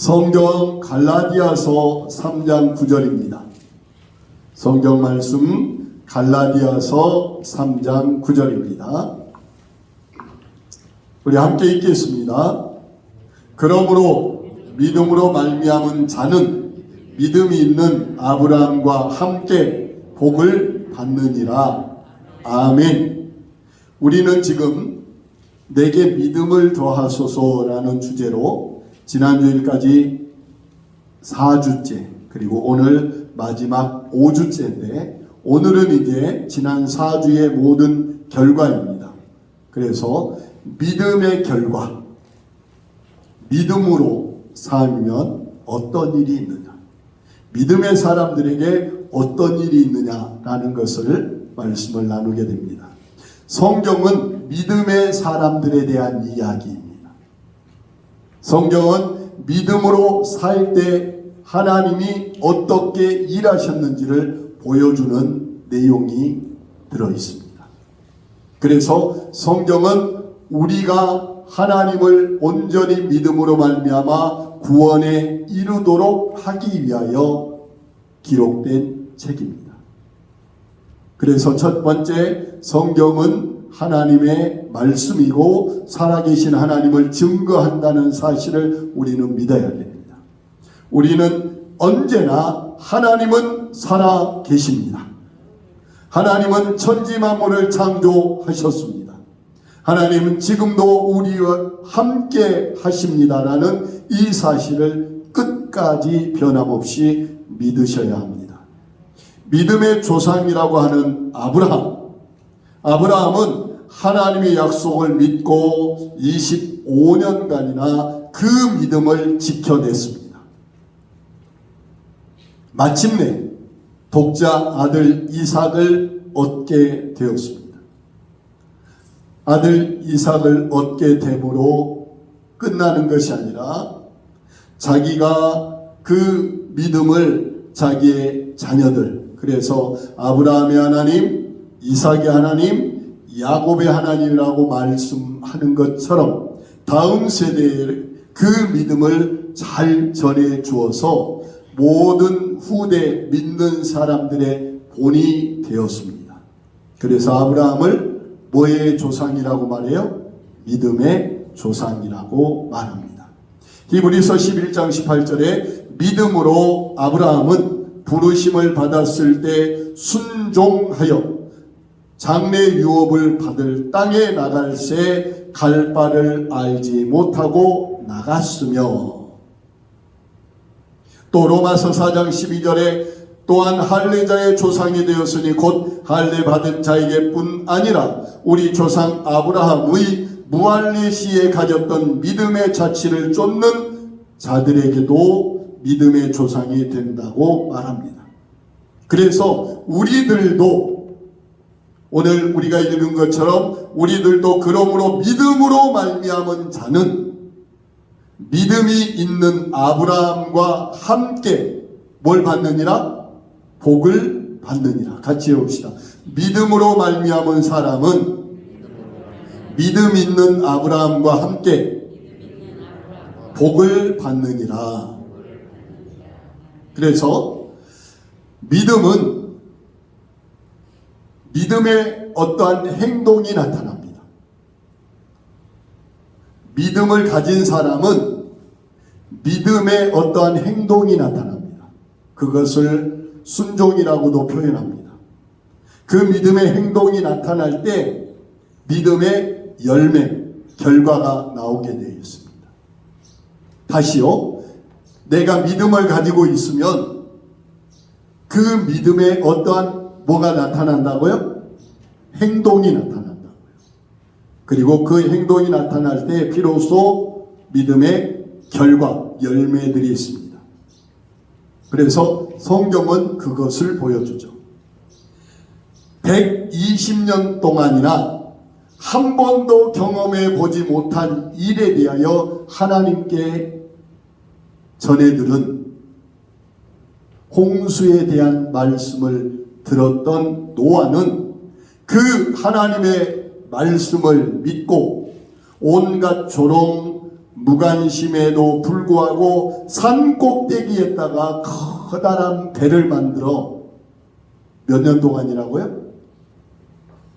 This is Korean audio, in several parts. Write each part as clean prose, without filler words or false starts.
성경 갈라디아서 3장 9절입니다. 성경 말씀 갈라디아서 3장 9절입니다. 우리 함께 읽겠습니다. 그러므로 믿음으로 말미암은 자는 믿음이 있는 아브라함과 함께 복을 받느니라. 아멘. 우리는 지금 내게 믿음을 더하소서라는 주제로 지난주일까지 4주째 그리고 오늘 마지막 5주째인데 오늘은 이제 지난 4주의 모든 결과입니다. 그래서 믿음의 결과, 믿음으로 살면 어떤 일이 있느냐, 믿음의 사람들에게 어떤 일이 있느냐라는 것을 말씀을 나누게 됩니다. 성경은 믿음의 사람들에 대한 이야기입니다. 성경은 믿음으로 살 때 하나님이 어떻게 일하셨는지를 보여주는 내용이 들어 있습니다. 그래서 성경은 우리가 하나님을 온전히 믿음으로 말미암아 구원에 이르도록 하기 위하여 기록된 책입니다. 그래서 첫 번째, 성경은 하나님의 말씀이고 살아계신 하나님을 증거한다는 사실을 우리는 믿어야 됩니다. 우리는 언제나 하나님은 살아계십니다. 하나님은 천지만물을 창조하셨습니다. 하나님은 지금도 우리와 함께 하십니다라는 이 사실을 끝까지 변함없이 믿으셔야 합니다. 믿음의 조상이라고 하는 아브라함은 하나님의 약속을 믿고 25년간이나 그 믿음을 지켜냈습니다. 마침내 독자 아들 이삭을 얻게 되었습니다. 아들 이삭을 얻게 됨으로 끝나는 것이 아니라 자기가 그 믿음을 자기의 자녀들, 그래서 아브라함의 하나님, 이삭의 하나님, 야곱의 하나님이라고 말씀하는 것처럼 다음 세대에 그 믿음을 잘 전해 주어서 모든 후대 믿는 사람들의 본이 되었습니다. 그래서 아브라함을 뭐의 조상이라고 말해요? 믿음의 조상이라고 말합니다. 히브리서 11장 18절에 믿음으로 아브라함은 부르심을 받았을 때 순종하여 장래 유업을 받을 땅에 나갈새 갈 바를 알지 못하고 나갔으며, 또 로마서 4장 12절에 또한 할례자의 조상이 되었으니 곧 할례 받은 자에게 뿐 아니라 우리 조상 아브라함의 무할례 시에 가졌던 믿음의 자취를 쫓는 자들에게도 믿음의 조상이 된다고 말합니다. 그래서 우리들도 오늘 우리가 읽은 것처럼 우리들도 그러므로 믿음으로 말미암은 자는 믿음이 있는 아브라함과 함께 뭘 받느니라? 복을 받느니라. 같이 해봅시다. 믿음으로 말미암은 사람은 믿음 있는 아브라함과 함께 복을 받느니라. 그래서 믿음은 믿음의 어떠한 행동이 나타납니다. 믿음을 가진 사람은 믿음의 어떠한 행동이 나타납니다. 그것을 순종이라고도 표현합니다. 그 믿음의 행동이 나타날 때 믿음의 열매, 결과가 나오게 되어 있습니다. 다시요, 내가 믿음을 가지고 있으면 그 믿음의 어떠한 뭐가 나타난다고요? 행동이 나타난다고요. 그리고 그 행동이 나타날 때 비로소 믿음의 결과, 열매들이 있습니다. 그래서 성경은 그것을 보여주죠. 120년 동안이나 한 번도 경험해 보지 못한 일에 대하여 하나님께 전해들은 홍수에 대한 말씀을 들었던 노아는 그 하나님의 말씀을 믿고 온갖 조롱, 무관심에도 불구하고 산 꼭대기에다가 커다란 배를 만들어 몇 년 동안이라고요?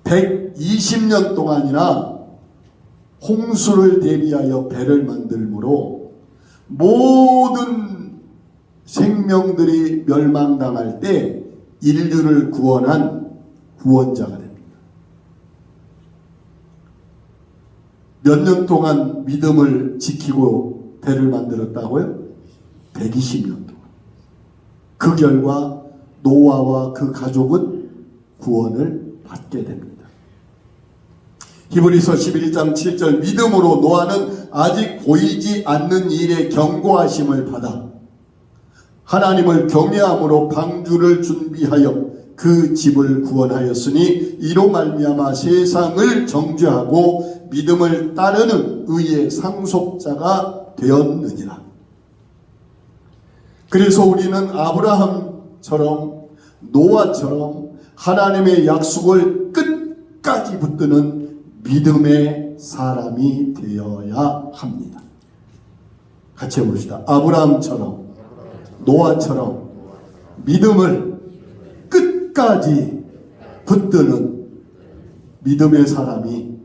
120년 동안이나 홍수를 대비하여 배를 만들므로 모든 생명들이 멸망당할 때 인류를 구원한 구원자가 됩니다. 몇 년 동안 믿음을 지키고 배를 만들었다고요? 120년 동안. 그 결과 노아와 그 가족은 구원을 받게 됩니다. 히브리서 11장 7절 믿음으로 노아는 아직 보이지 않는 일에 경고하심을 받아 하나님을 경외함으로 방주를 준비하여 그 집을 구원하였으니 이로 말미암아 세상을 정죄하고 믿음을 따르는 의의 상속자가 되었느니라. 그래서 우리는 아브라함처럼 노아처럼 하나님의 약속을 끝까지 붙드는 믿음의 사람이 되어야 합니다. 같이 해봅시다. 아브라함처럼 노아처럼 믿음을 끝까지 붙드는 믿음의 사람이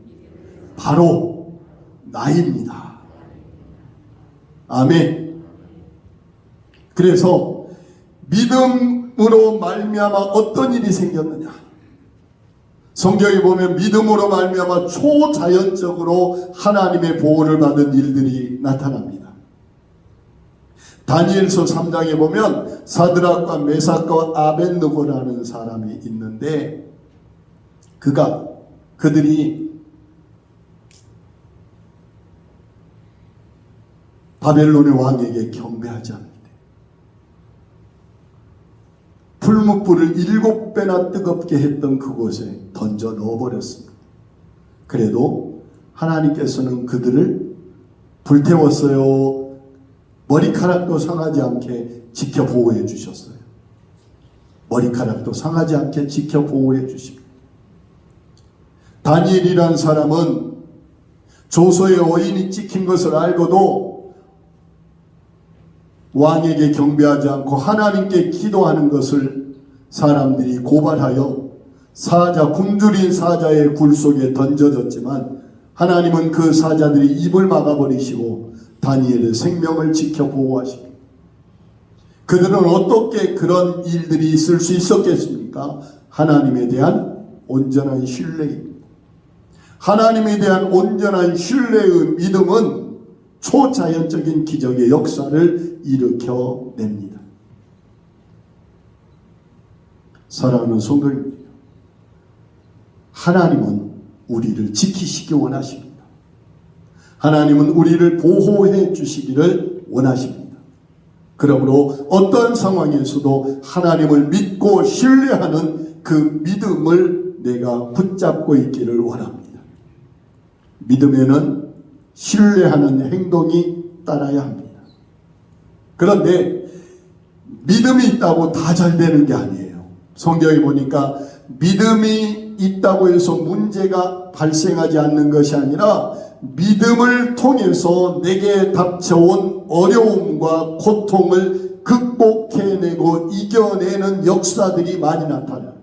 바로 나입니다. 아멘. 그래서 믿음으로 말미암아 어떤 일이 생겼느냐? 성경에 보면 믿음으로 말미암아 초자연적으로 하나님의 보호를 받은 일들이 나타납니다. 다니엘서 3장에 보면 사드락과 메삭과 아벳느고라는 사람이 있는데 그들이 바벨론의 왕에게 경배하지 않을 때 풀무불을 7배나 뜨겁게 했던 그곳에 던져 넣어버렸습니다. 그래도 하나님께서는 그들을 불태웠어요. 머리카락도 상하지 않게 지켜 보호해 주셨어요. 머리카락도 상하지 않게 지켜 보호해 주십니다. 다니엘이라는 사람은 조소의 어인이 찍힌 것을 알고도 왕에게 경배하지 않고 하나님께 기도하는 것을 사람들이 고발하여 굶주린 사자의 굴 속에 던져졌지만 하나님은 그 사자들이 입을 막아버리시고 다니엘의 생명을 지켜 보호하십니다. 그들은 어떻게 그런 일들이 있을 수 있었겠습니까? 하나님에 대한 온전한 신뢰입니다. 하나님에 대한 온전한 신뢰의 믿음은 초자연적인 기적의 역사를 일으켜냅니다. 사랑하는 성도님들, 하나님은 우리를 지키시기 원하십니다. 하나님은 우리를 보호해 주시기를 원하십니다. 그러므로 어떠한 상황에서도 하나님을 믿고 신뢰하는 그 믿음을 내가 붙잡고 있기를 원합니다. 믿음에는 신뢰하는 행동이 따라야 합니다. 그런데 믿음이 있다고 다 잘 되는 게 아니에요. 성경에 보니까 믿음이 있다고 해서 문제가 발생하지 않는 것이 아니라 믿음을 통해서 내게 닥쳐온 어려움과 고통을 극복해내고 이겨내는 역사들이 많이 나타나요.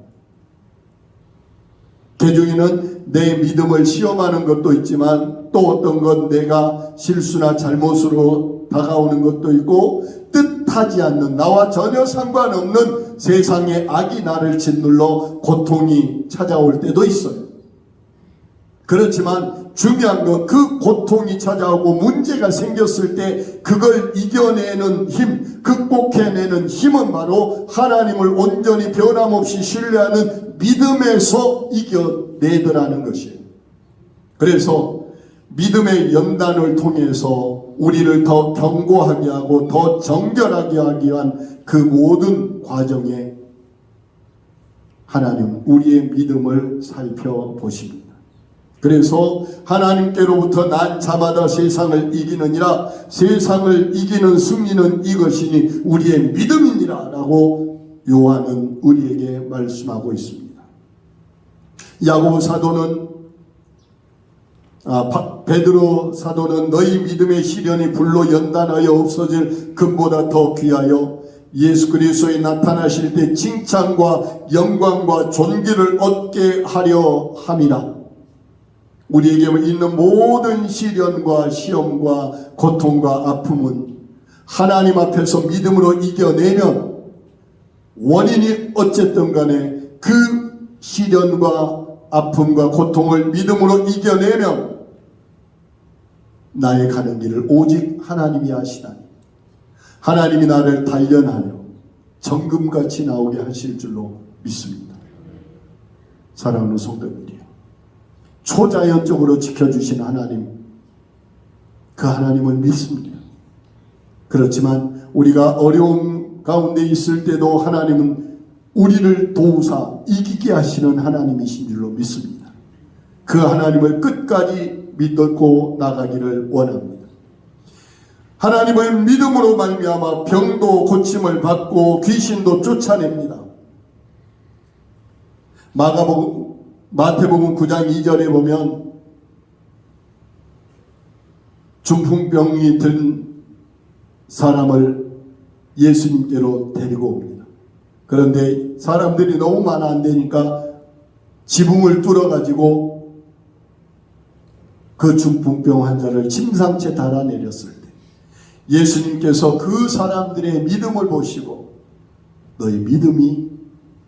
그 중에는 내 믿음을 시험하는 것도 있지만 또 어떤 건 내가 실수나 잘못으로 다가오는 것도 있고 뜻하지 않는 나와 전혀 상관없는 세상의 악이 나를 짓눌러 고통이 찾아올 때도 있어요. 그렇지만 중요한 건 그 고통이 찾아오고 문제가 생겼을 때 그걸 이겨내는 힘, 극복해내는 힘은 바로 하나님을 온전히 변함없이 신뢰하는 믿음에서 이겨내더라는 것이에요. 그래서 믿음의 연단을 통해서 우리를 더 견고하게 하고 더 정결하게 하기 위한 그 모든 과정에 하나님 우리의 믿음을 살펴보십니다. 그래서 하나님께로부터 난 자마다 세상을 이기느니라, 세상을 이기는 승리는 이것이니 우리의 믿음이니라 라고 요한은 우리에게 말씀하고 있습니다. 야고보 사도는 베드로 사도는 너희 믿음의 시련이 불로 연단하여 없어질 금보다 더 귀하여 예수 그리스도에 나타나실 때 칭찬과 영광과 존귀를 얻게 하려 함이라. 우리에게 있는 모든 시련과 시험과 고통과 아픔은 하나님 앞에서 믿음으로 이겨내면, 원인이 어쨌든 간에 그 시련과 아픔과 고통을 믿음으로 이겨내면 나의 가는 길을 오직 하나님이 하시다니, 하나님이 나를 단련하여 정금같이 나오게 하실 줄로 믿습니다. 사랑하는 성도님들이요, 초자연적으로 지켜주신 하나님, 그 하나님을 믿습니다. 그렇지만 우리가 어려움 가운데 있을 때도 하나님은 우리를 도우사 이기게 하시는 하나님이신 줄로 믿습니다. 그 하나님을 끝까지 믿고 나가기를 원합니다. 하나님을 믿음으로 말미암아 병도 고침을 받고 귀신도 쫓아냅니다. 마태복음 9장 2절에 보면 중풍병이 든 사람을 예수님께로 데리고 옵니다. 그런데 사람들이 너무 많아 안 되니까 지붕을 뚫어가지고 그 중풍병 환자를 침상째 달아내렸을 때 예수님께서 그 사람들의 믿음을 보시고 너희 믿음이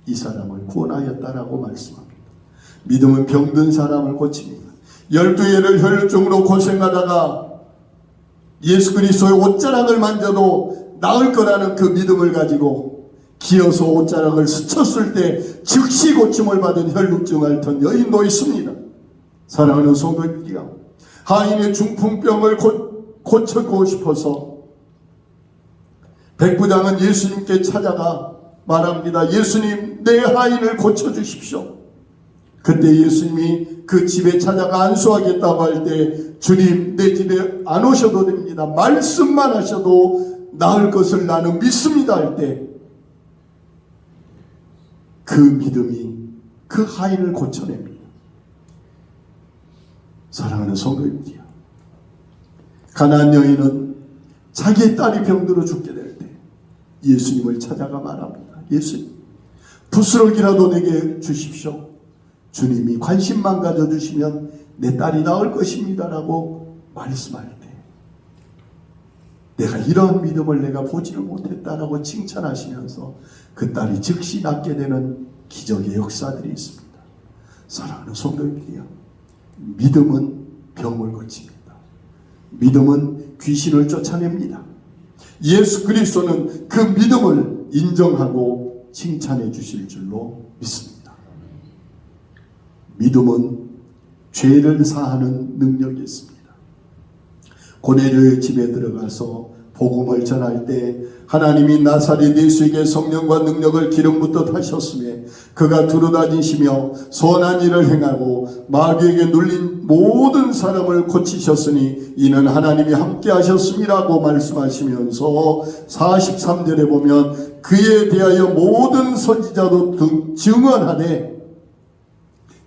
이 사람을 구원하였다라고 말씀합니다. 믿음은 병든 사람을 고칩니다. 12해를 혈루증으로 고생하다가 예수 그리스도의 옷자락을 만져도 나을 거라는 그 믿음을 가지고 기어서 옷자락을 스쳤을 때 즉시 고침을 받은 혈루증 앓던 여인도 있습니다. 사랑하는 성도님들이요, 하인의 중풍병을 고치고 싶어서 백부장은 예수님께 찾아가 말합니다. 예수님, 내 하인을 고쳐주십시오. 그때 예수님이 그 집에 찾아가 안수하겠다고 할 때, 주님, 내 집에 안 오셔도 됩니다. 말씀만 하셔도 나을 것을 나는 믿습니다 할 때 그 믿음이 그 하인을 고쳐냅니다. 사랑하는 성도님들이요, 가나안 여인은 자기의 딸이 병들어 죽게 될 때 예수님을 찾아가 말합니다. 예수님, 부스러기라도 내게 주십시오. 주님이 관심만 가져주시면 내 딸이 나을 것입니다 라고 말씀할 때 내가 이런 믿음을 내가 보지를 못했다라고 칭찬하시면서 그 딸이 즉시 낫게 되는 기적의 역사들이 있습니다. 사랑하는 성도님들이요, 믿음은 병을 고칩니다. 믿음은 귀신을 쫓아냅니다. 예수 그리스도는 그 믿음을 인정하고 칭찬해 주실 줄로 믿습니다. 믿음은 죄를 사하는 능력이 있습니다. 고넬료의 집에 들어가서 복음을 전할 때 하나님이 나사렛 예수에게 성령과 능력을 기름 붓듯 하셨으며 그가 두루다니시며 선한 일을 행하고 마귀에게 눌린 모든 사람을 고치셨으니 이는 하나님이 함께 하셨음이라고 말씀하시면서 43절에 보면 그에 대하여 모든 선지자도 증언하되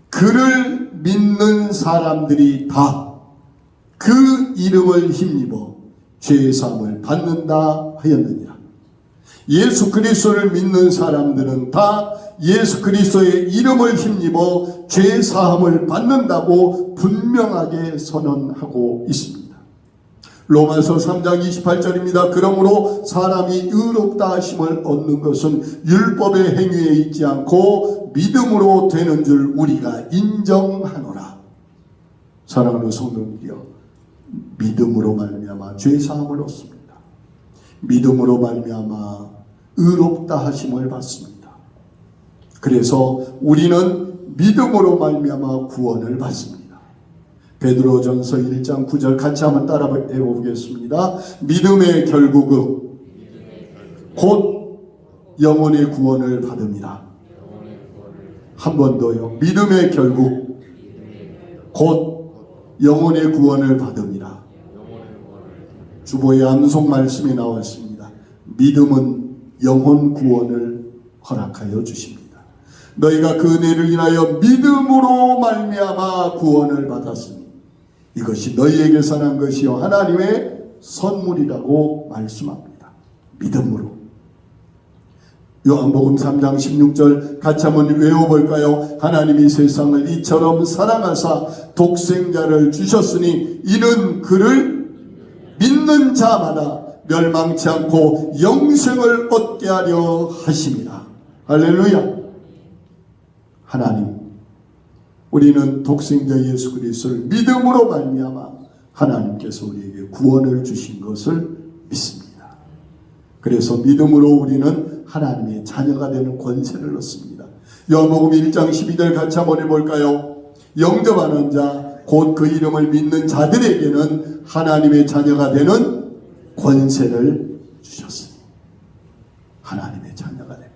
그를 믿는 사람들이 다 그 이름을 힘입어 죄의 사함을 받는다 하였느니라. 예수 그리스도를 믿는 사람들은 다 예수 그리스도의 이름을 힘입어 죄의 사함을 받는다고 분명하게 선언하고 있습니다. 로마서 3장 28절입니다. 그러므로 사람이 의롭다 하심을 얻는 것은 율법의 행위에 있지 않고 믿음으로 되는 줄 우리가 인정하노라. 사랑하는 성도님들이여, 믿음으로 말미암아 죄 사함을 얻습니다. 믿음으로 말미암아 의롭다 하심을 받습니다. 그래서 우리는 믿음으로 말미암아 구원을 받습니다. 베드로전서 1장 9절 같이 한번 따라해 보겠습니다. 믿음의 결국은 곧 영혼의 구원을 받음이라. 한 번 더요. 믿음의 결국 곧 영혼의 구원을 받음이라. 주보의 암송 말씀이 나왔습니다. 믿음은 영혼 구원을 허락하여 주십니다. 너희가 그 은혜를 인하여 믿음으로 말미암아 구원을 받았으니 이것이 너희에게서 난 것이요 하나님의 선물이라고 말씀합니다. 믿음으로. 요한복음 3장 16절 같이 한번 외워볼까요? 하나님이 세상을 이처럼 사랑하사 독생자를 주셨으니 이는 그를 믿는 자마다 멸망치 않고 영생을 얻게 하려 하심이라. 할렐루야. 하나님, 우리는 독생자 예수 그리스도를 믿음으로 말미암아 하나님께서 우리에게 구원을 주신 것을 믿습니다. 그래서 믿음으로 우리는 하나님의 자녀가 되는 권세를 얻습니다. 요한복음 1장 12절 같이 한번 해볼까요? 영접하는 자 곧 그 이름을 믿는 자들에게는 하나님의 자녀가 되는 권세를 주셨으니 하나님의 자녀가 됩니다.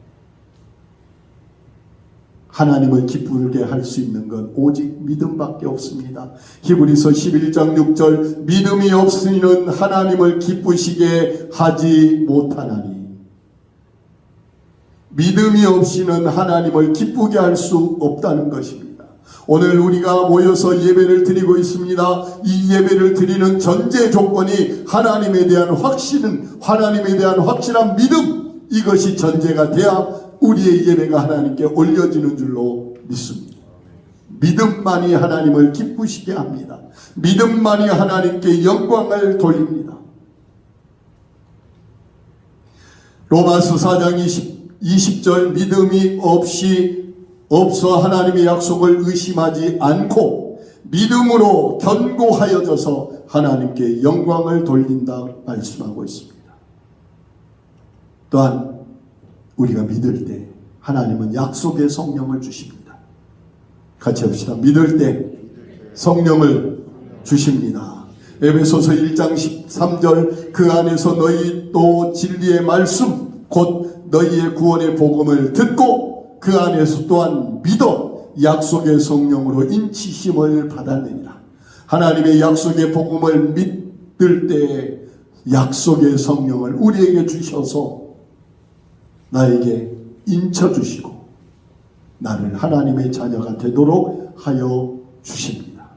하나님을 기쁘게 할 수 있는 건 오직 믿음밖에 없습니다. 히브리서 11장 6절 믿음이 없으니는 하나님을 기쁘시게 하지 못하나니. 믿음이 없이는 하나님을 기쁘게 할 수 없다는 것입니다. 오늘 우리가 모여서 예배를 드리고 있습니다. 이 예배를 드리는 전제 조건이 하나님에 대한 확실한 믿음, 이것이 전제가 돼야 우리의 예배가 하나님께 올려지는 줄로 믿습니다. 믿음만이 하나님을 기쁘시게 합니다. 믿음만이 하나님께 영광을 돌립니다. 로마서 4장 20절 믿음이 없어 하나님의 약속을 의심하지 않고 믿음으로 견고하여져서 하나님께 영광을 돌린다 말씀하고 있습니다. 또한 우리가 믿을 때 하나님은 약속의 성령을 주십니다. 같이 합시다. 믿을 때 성령을 주십니다. 에베소서 1장 13절 그 안에서 너희 또 진리의 말씀 곧 너희의 구원의 복음을 듣고 그 안에서 또한 믿어 약속의 성령으로 인치심을 받았느니라. 하나님의 약속의 복음을 믿을 때 약속의 성령을 우리에게 주셔서 나에게 인쳐주시고 나를 하나님의 자녀가 되도록 하여 주십니다.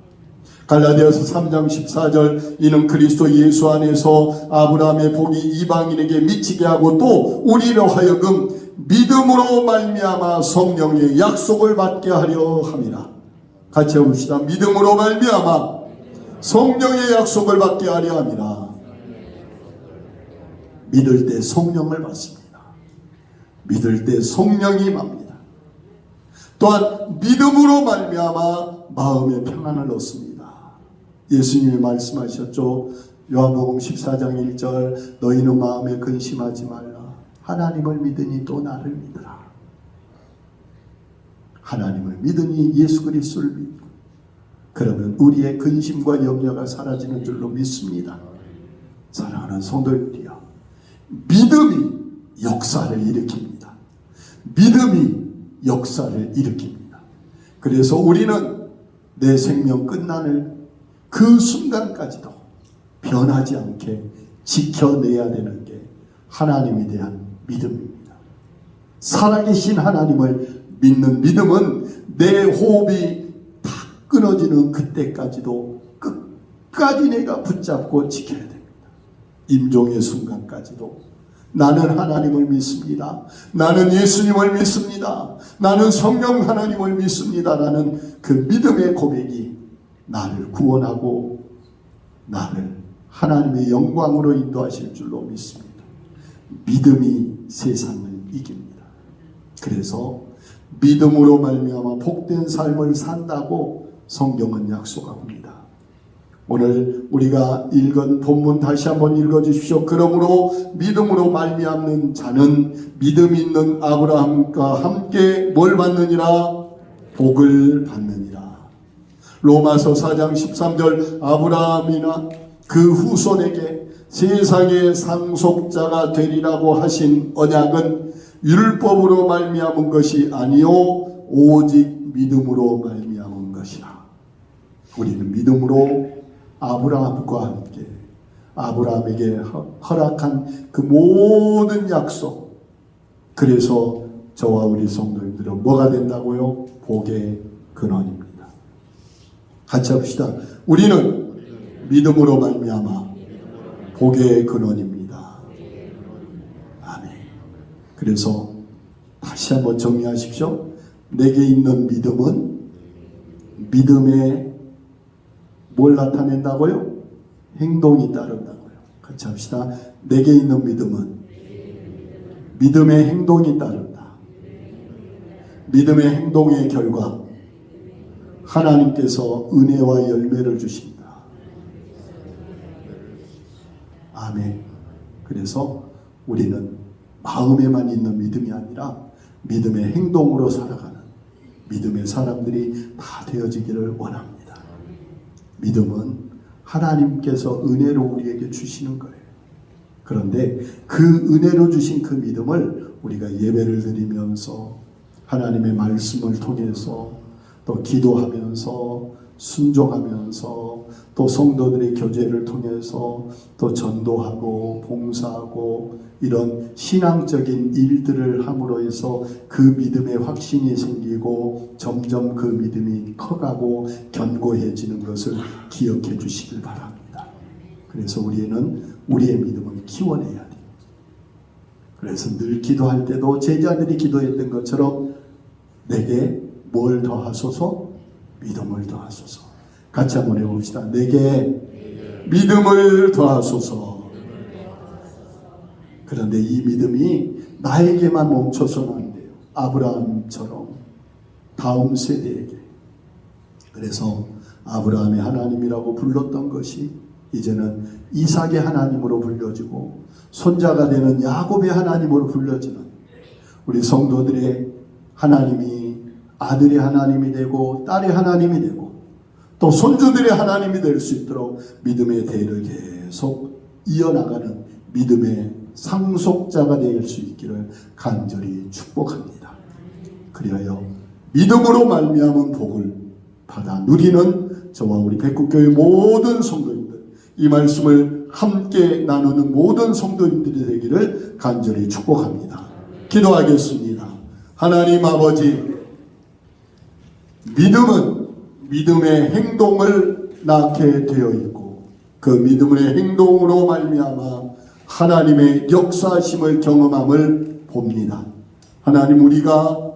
갈라디아서 3장 14절 이는 그리스도 예수 안에서 아브라함의 복이 이방인에게 미치게 하고 또 우리로 하여금 믿음으로 말미암아 성령의 약속을 받게 하려 함이라. 같이 해봅시다. 믿음으로 말미암아 성령의 약속을 받게 하려 함이라. 믿을 때 성령을 받습니다. 믿을 때 성령이 임합니다. 또한 믿음으로 말미암아 마음의 평안을 얻습니다. 예수님이 말씀하셨죠. 요한복음 14장 1절 너희는 마음에 근심하지 말라. 하나님을 믿으니 또 나를 믿으라. 하나님을 믿으니 예수 그리스도를 믿고 그러면 우리의 근심과 염려가 사라지는 줄로 믿습니다. 사랑하는 성도들이여, 믿음이 역사를 일으킵니다. 믿음이 역사를 일으킵니다. 그래서 우리는 내 생명 끝나는 그 순간까지도 변하지 않게 지켜내야 되는 게 하나님에 대한 믿음입니다. 살아계신 하나님을 믿는 믿음은 내 호흡이 다 끊어지는 그때까지도 끝까지 내가 붙잡고 지켜야 됩니다. 임종의 순간까지도 나는 하나님을 믿습니다. 나는 예수님을 믿습니다. 나는 성령 하나님을 믿습니다. 라는 그 믿음의 고백이 나를 구원하고 나를 하나님의 영광으로 인도하실 줄로 믿습니다. 믿음이 세상을 이깁니다. 그래서 믿음으로 말미암아 복된 삶을 산다고 성경은 약속합니다. 오늘 우리가 읽은 본문 다시 한번 읽어주십시오. 그러므로 믿음으로 말미암는 자는 믿음 있는 아브라함과 함께 뭘 받느니라? 복을 받느니라. 로마서 4장 13절 아브라함이나 그 후손에게 세상의 상속자가 되리라고 하신 언약은 율법으로 말미암은 것이 아니요 오직 믿음으로 말미암은 것이라. 우리는 믿음으로 아브라함과 함께 아브라함에게 허락한 그 모든 약속, 그래서 저와 우리 성도님들은 뭐가 된다고요? 복의 근원입니다. 같이 합시다. 우리는 믿음으로 말미암아 복의 근원입니다. 아멘. 그래서 다시 한번 정리하십시오. 내게 있는 믿음은 믿음에 뭘 나타낸다고요? 행동이 따른다고요. 같이 합시다. 내게 있는 믿음은 믿음의 행동이 따른다. 믿음의 행동의 결과 하나님께서 은혜와 열매를 주신다. 아멘. 그래서 우리는 마음에만 있는 믿음이 아니라 믿음의 행동으로 살아가는 믿음의 사람들이 다 되어지기를 원합니다. 믿음은 하나님께서 은혜로 우리에게 주시는 거예요. 그런데 그 은혜로 주신 그 믿음을 우리가 예배를 드리면서 하나님의 말씀을 통해서 또 기도하면서 순종하면서 또 성도들의 교제를 통해서 또 전도하고 봉사하고 이런 신앙적인 일들을 함으로 해서 그 믿음의 확신이 생기고 점점 그 믿음이 커가고 견고해지는 것을 기억해 주시길 바랍니다. 그래서 우리는 우리의 믿음을 키워내야 돼요. 그래서 늘 기도할 때도 제자들이 기도했던 것처럼 내게 뭘 더하소서? 믿음을 더하소서. 같이 한번 해봅시다. 내게 믿음을 더하소서. 그런데 이 믿음이 나에게만 멈춰서는 안 돼요. 아브라함처럼 다음 세대에게. 그래서 아브라함의 하나님이라고 불렀던 것이 이제는 이삭의 하나님으로 불려지고 손자가 되는 야곱의 하나님으로 불려지는 우리 성도들의 하나님이 아들의 하나님이 되고 딸의 하나님이 되고 또 손주들의 하나님이 될 수 있도록 믿음의 대를 계속 이어나가는 믿음의 상속자가 될 수 있기를 간절히 축복합니다. 그리하여 믿음으로 말미암은 복을 받아 누리는 저와 우리 백국교회 모든 성도님들, 이 말씀을 함께 나누는 모든 성도님들이 되기를 간절히 축복합니다. 기도하겠습니다. 하나님 아버지, 믿음은 믿음의 행동을 낳게 되어 있고 그 믿음의 행동으로 말미암아 하나님의 역사심을 경험함을 봅니다. 하나님, 우리가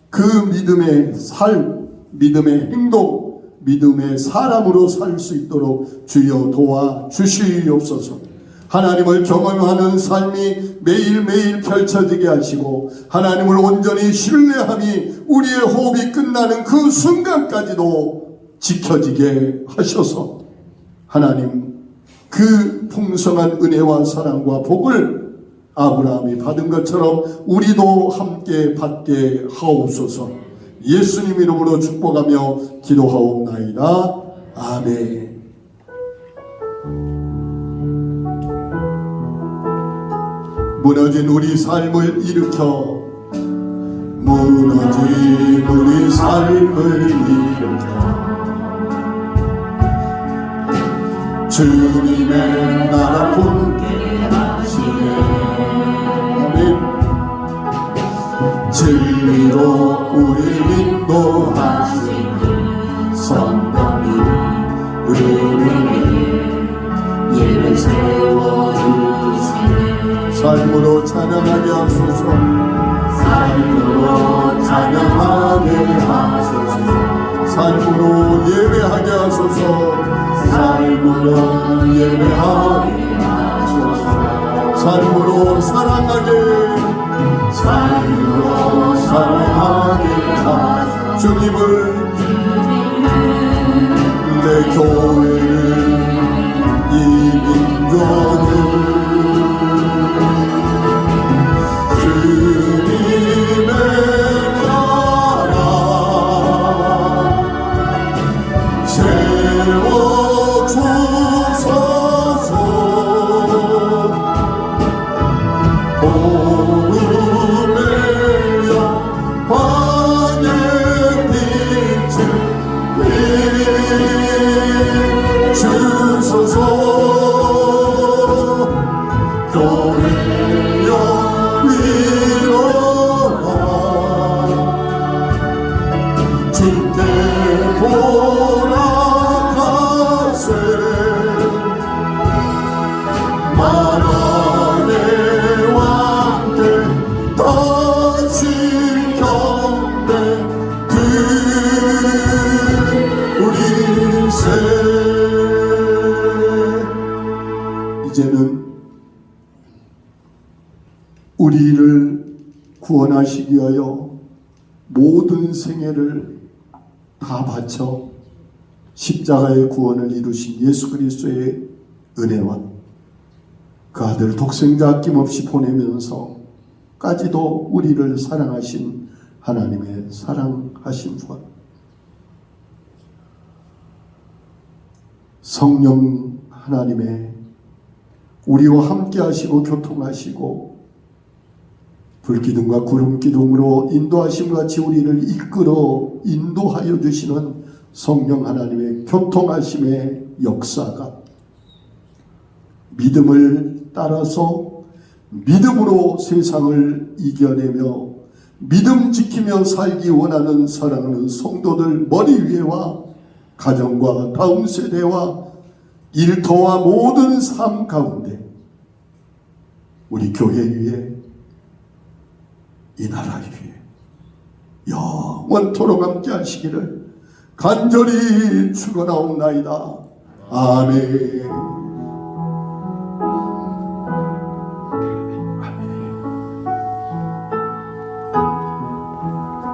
그 믿음의 삶, 믿음의 행동, 믿음의 사람으로 살 수 있도록 주여 도와 주시옵소서. 하나님을 경험하는 삶이 매일매일 펼쳐지게 하시고 하나님을 온전히 신뢰함이 우리의 호흡이 끝나는 그 순간까지도 지켜지게 하셔서 하나님 그 풍성한 은혜와 사랑과 복을 아브라함이 받은 것처럼 우리도 함께 받게 하옵소서. 예수님 이름으로 축복하며 기도하옵나이다. 아멘. 무너진 우리 삶을 일으켜 무너진 우리 삶을 일으켜 주님의 나라 본게 하시네. 아멘. 진리로 우리 인도하시는 성령님 은혜를 예를 세워주시네. 삶으로 찬양하게 하소서. 삶으로 찬양하게 하소서. 삶으로 예배하게 하소서. 삶으로 예배하게 하소서. 삶으로 사랑하게, 삶으로 사랑하게 하소서. 주님을, 내 교회를, 이 민족을 주님의 나라 세워주소서. 복음의 영광의 빛을 우리를 구원하시기 위하여 모든 생애를 다 바쳐 십자가의 구원을 이루신 예수 그리스도의 은혜와 그 아들 독생자 아낌없이 보내면서까지도 우리를 사랑하신 하나님의 사랑하심과 성령 하나님의 우리와 함께 하시고 교통하시고 불기둥과 구름기둥으로 인도하심과 같이 우리를 이끌어 인도하여 주시는 성령 하나님의 교통하심의 역사가 믿음을 따라서 믿음으로 세상을 이겨내며 믿음 지키며 살기 원하는 사랑하는 성도들 머리 위에와 가정과 다음 세대와 일터와 모든 삶 가운데 우리 교회 위에 이 나라를 위해 영원토록 함께 하시기를 간절히 축원하옵나이다. 아멘.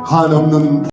한없는